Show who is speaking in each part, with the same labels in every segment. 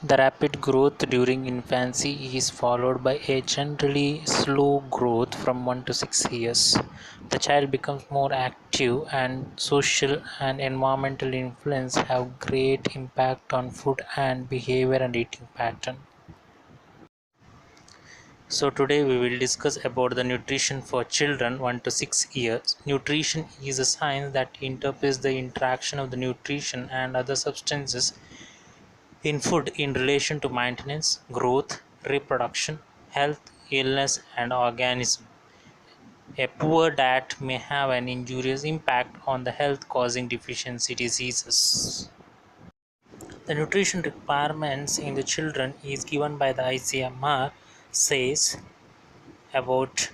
Speaker 1: The rapid growth during infancy is followed by a generally slow growth from 1 to 6 years. The child becomes more active, and social and environmental influence have great impact on food and behavior and eating pattern. So today we will discuss about the nutrition for children 1 to 6 years. Nutrition is a science that interprets the interaction of the nutrition and other substances in food in relation to maintenance, growth, reproduction, health, illness, and organism. A poor diet may have an injurious impact on the health, causing deficiency diseases. The nutrition requirements in the children is given by the ICMR says about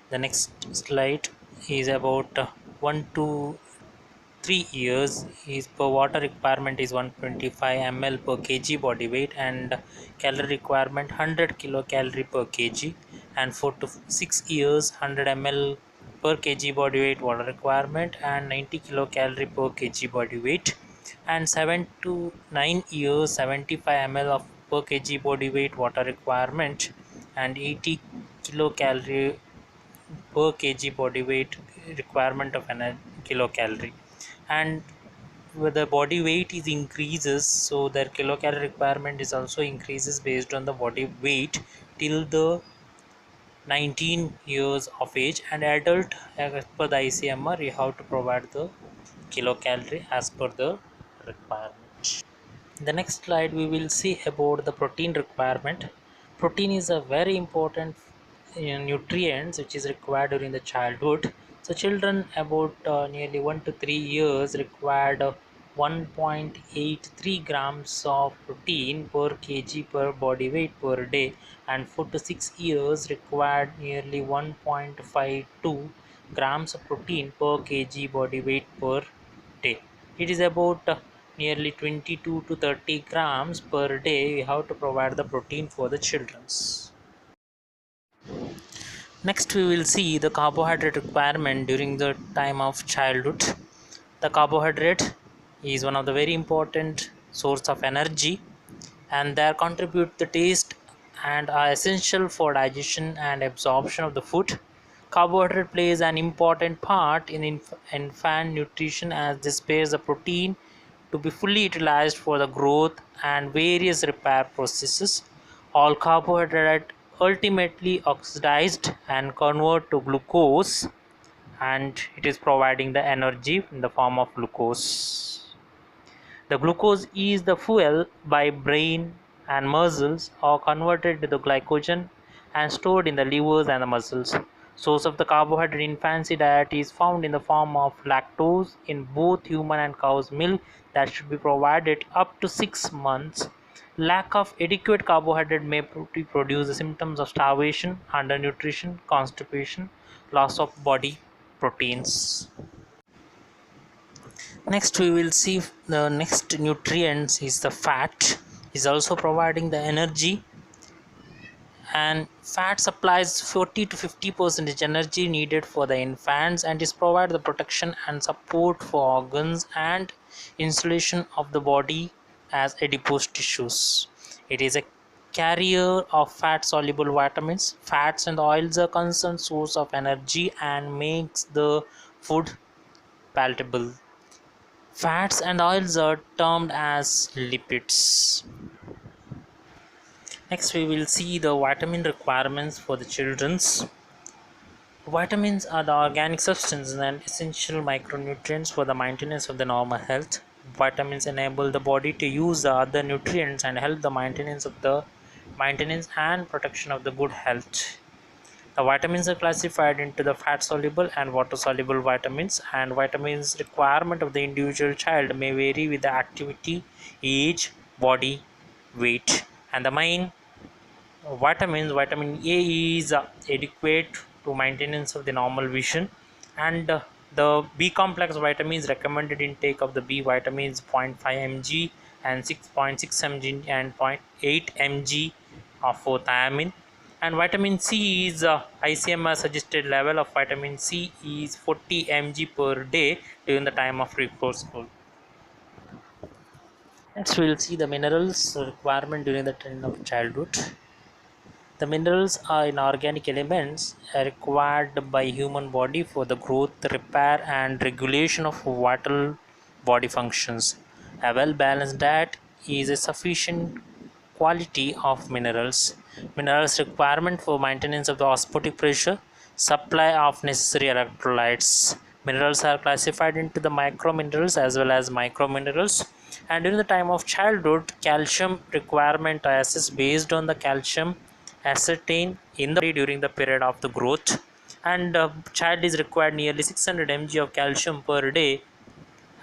Speaker 1: the next slide is about 1 to 3 years is per water requirement is 125 ml per kg body weight, and calorie requirement 100 kilocalorie per kg, and 4 to 6 years 100 ml per kg body weight water requirement and 90 kilocalorie per kg body weight, and 7 to 9 years 75 ml of per kg body weight water requirement and 80 kilocalorie per kg body weight requirement of an kilocalorie. And where the body weight is increases, so their kilocalorie requirement is also increases based on the body weight till the 19 years of age. And adult, as per the ICMR, you have to provide the kilocalorie as per the requirement. In the next slide we will see about the protein requirement. Protein is a very important nutrient which is required during the childhood. So children about nearly 1 to 3 years required 1.83 grams of protein per kg per body weight per day, and 4 to 6 years required nearly 1.52 grams of protein per kg body weight per day. It is about nearly 22 to 30 grams per day we have to provide the protein for the children's. Next we will see the carbohydrate requirement during the time of childhood. The carbohydrate is one of the very important source of energy, and they contribute the taste and are essential for digestion and absorption of the food. Carbohydrate plays an important part in infant nutrition as they spares the protein to be fully utilized for the growth and various repair processes. All carbohydrate ultimately oxidized and convert to glucose, and it is providing the energy in the form of glucose. The glucose is the fuel by brain and muscles are converted to the glycogen and stored in the livers and the muscles. Source of the carbohydrate in fancy diet is found in the form of lactose in both human and cow's milk that should be provided up to 6 months. Lack of adequate carbohydrate may produce the symptoms of starvation, undernutrition, constipation, loss of body proteins. Next we will see the next nutrients is the fat is also providing the energy, and fat supplies 40 to 50% energy needed for the infants and is provide the protection and support for organs and insulation of the body as adipose tissues. It is a carrier of fat soluble vitamins. Fats and oils are constant source of energy and makes the food palatable. Fats and oils are termed as lipids. Next we will see the vitamin requirements for the children's. Vitamins are the organic substances and essential micronutrients for the maintenance of the normal health. Vitamins enable the body to use the other nutrients and help the maintenance and protection of the good health. The vitamins are classified into the fat soluble and water soluble vitamins, and vitamins requirement of the individual child may vary with the activity, age, body weight. And the main vitamin A is adequate to maintenance of the normal vision, and the B complex vitamins recommended intake of the B vitamins 0.5 mg and 6.6 mg and 0.8 mg for thiamine. And vitamin C is ICMR suggested level of vitamin C is 40 mg per day during the time of repose. Next, we will see the minerals requirement during the time of childhood. The minerals are inorganic elements required by human body for the growth, repair, and regulation of vital body functions. A well-balanced diet is a sufficient quality of minerals. Minerals requirement for maintenance of the osmotic pressure, supply of necessary electrolytes. Minerals are classified into the microminerals as well as microminerals. And during the time of childhood, calcium requirement are assessed based on the calcium ascertained in the body during the period of the growth. And child is required nearly 600 mg of calcium per day,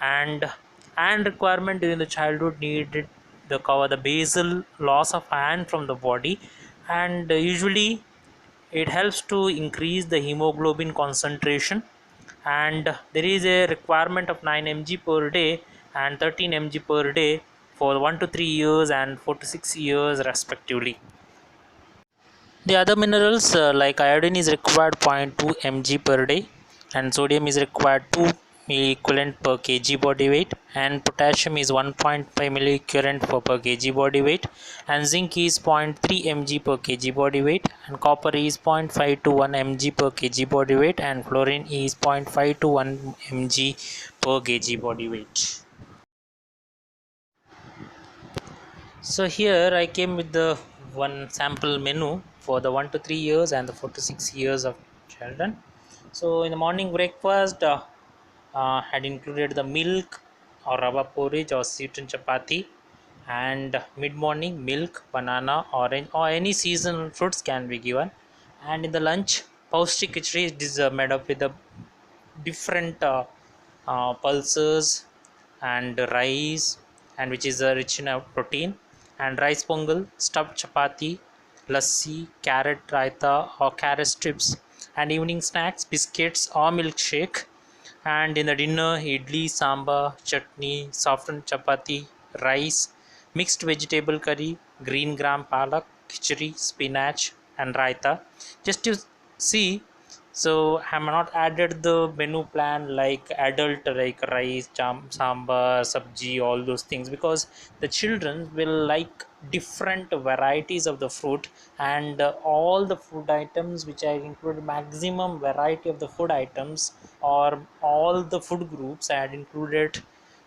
Speaker 1: and iron requirement during the childhood needed the cover the basal loss of iron from the body, and usually it helps to increase the hemoglobin concentration. And there is a requirement of 9 mg per day and 13 mg per day for 1 to 3 years and 4 to 6 years respectively. The other minerals like iodine is required 0.2 mg per day, and sodium is required 2 milliequivalent per kg body weight, and potassium is 1.5 milliequivalent per kg body weight, and zinc is 0.3 mg per kg body weight, and copper is 0.5 to 1 mg per kg body weight, and fluorine is 0.5 to 1 mg per kg body weight. So here I came with the one sample menu for the 1 to 3 years and the 4 to 6 years of children. So in the morning breakfast had included the milk or rava porridge or sweetened chapati, and mid morning milk, banana, orange or any seasonal fruits can be given. And in the lunch, paustik khichdi is made up with the different pulses and rice, and which is rich in protein, and rice pongal, stuffed chapati, lassi, carrot raita or carrot strips, and evening snacks, biscuits or milkshake. And in the dinner, idli, sambar, chutney, softened chapati, rice, mixed vegetable curry, green gram palak, khichdi, spinach and raita. Just to see, so I have not added the menu plan like adult, like rice, sambar, sabji, all those things, because the children will like different varieties of the fruit. And all the food items which I included, maximum variety of the food items or all the food groups I had included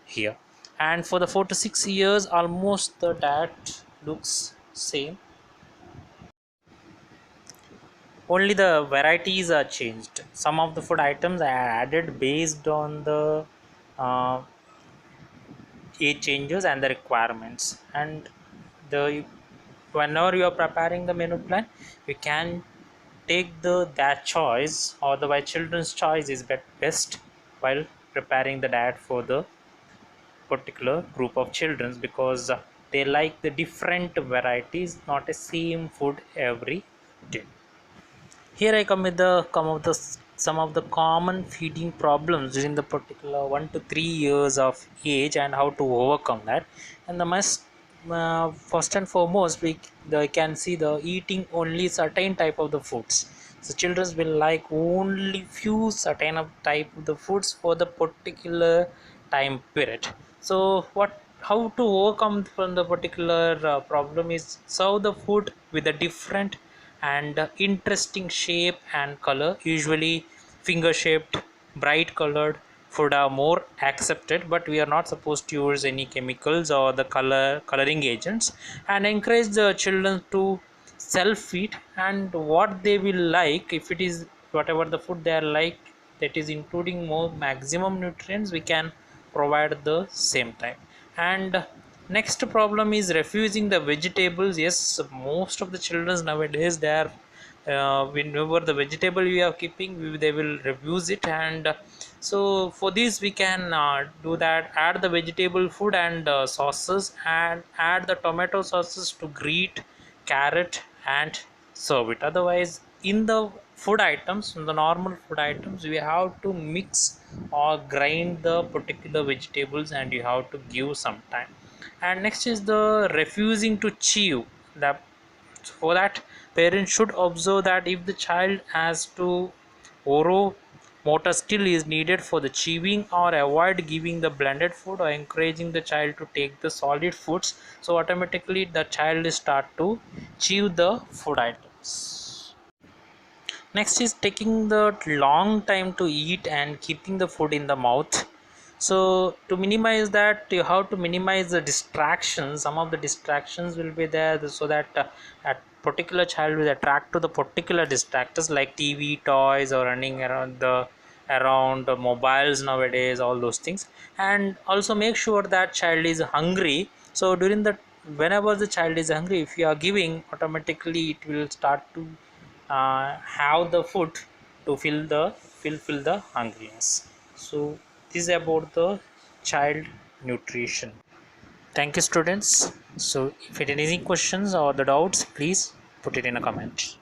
Speaker 1: here. And for the 4 to 6 years, almost the diet looks same, only the varieties are changed. Some of the food items are added based on the uh, age changes and the requirements. And the whenever you are preparing the menu plan, you can take the that choice, or the why children's choice is best while preparing the diet for the particular group of children, because they like the different varieties, not a same food every day. Here I come with the some of the common feeding problems during the particular 1 to 3 years of age and how to overcome that. And the must first and foremost, we can see the eating only certain type of the foods. So children will like only few certain of type of the foods for the particular time period. So how to overcome from the particular problem is serve the food with a different and interesting shape and color. Usually finger shaped, bright colored food are more accepted, but we are not supposed to use any chemicals or the coloring agents. And encourage the children to self feed, and what they will like, if it is whatever the food they are like, that is including more maximum nutrients, we can provide the same time. And next problem is refusing the vegetables. Yes, most of the children nowadays, they are whenever the vegetable we are keeping, they will refuse it. And so for this we can do that, add the vegetable food and sauces, and add the tomato sauces to grate carrot and serve it. Otherwise, in the food items, in the normal food items, we have to mix or grind the particular vegetables, and you have to give some time. And next is the refusing to chew. The For that, parents should observe that if the child has to borrow Motor skill is needed for the chewing, or avoid giving the blended food, or encouraging the child to take the solid foods, so automatically the child is start to chew the food items. Next is taking the long time to eat and keeping the food in the mouth. So to minimize that, you have to minimize the distractions. Some of the distractions will be there, so that a particular child will attract to the particular distractors like TV, toys, or running around mobiles nowadays, all those things. And also make sure that child is hungry. So during the whenever the child is hungry, if you are giving, automatically it will start to have the food to fill the hungriness. So this is about the child nutrition. Thank you, students. So if you have any questions or the doubts, please put it in a comment.